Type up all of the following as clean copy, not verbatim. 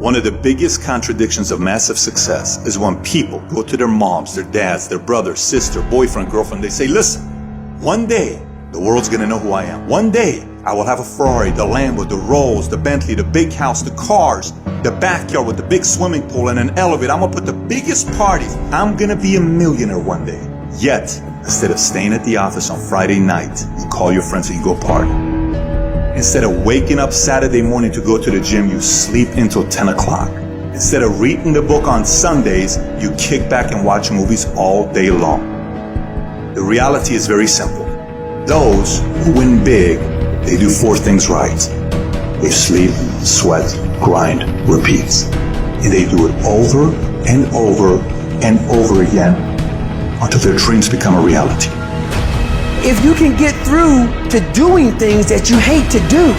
One of the biggest contradictions of massive success is when people go to their moms, their dads, their brother, sister, boyfriend, girlfriend, they say, listen, one day the world's gonna know who I am. One day I will have a Ferrari, the Lambo, the Rolls, the Bentley, the big house, the cars, the backyard with the big swimming pool and an elevator. I'm gonna put the biggest parties. I'm gonna be a millionaire one day. Yet, instead of staying at the office on Friday night, you call your friends and you go party. Instead of waking up Saturday morning to go to the gym, you sleep until 10 o'clock. Instead of reading the book on Sundays, you kick back and watch movies all day long. The reality is very simple. Those who win big, they do 4 things right. They sleep, sweat, grind, repeat. And they do it over and over and over again until their dreams become a reality. If you can get through to doing things that you hate to do,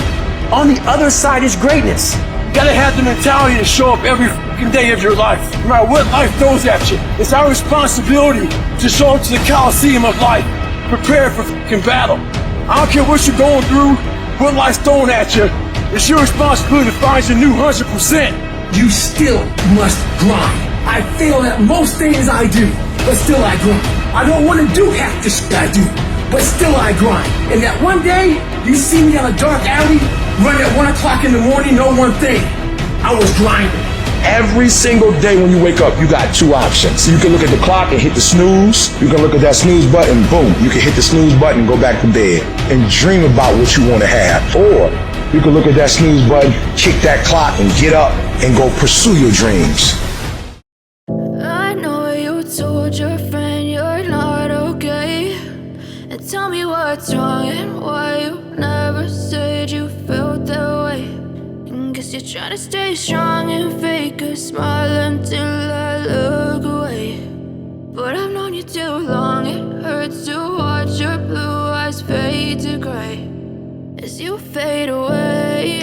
on the other side is greatness. You gotta have the mentality to show up every fucking day of your life, no matter what life throws at you. It's our responsibility to show up to the Coliseum of life, prepared for fucking battle. I don't care what you're going through, what life's throwing at you. It's your responsibility to find your new 100%. You still must grind. I fail at most things I do, but still I grind. I don't want to do half the shit I do, but still I grind. And that one day, you see me on a dark alley, run at 1 o'clock in the morning, know one thing, I was grinding. Every single day when you wake up, you got 2 options. So you can look at the clock and hit the snooze. You can look at that snooze button, boom. You can hit the snooze button and go back to bed and dream about what you want to have. Or you can look at that snooze button, kick that clock and get up and go pursue your dreams. I know you told your friend you're not okay. And tell me what's wrong and why you never said you felt that way. And guess you're trying to stay strong and fake a smile until I look away. But I've known you too long, it hurts to watch your blue eyes fade to gray as you fade away.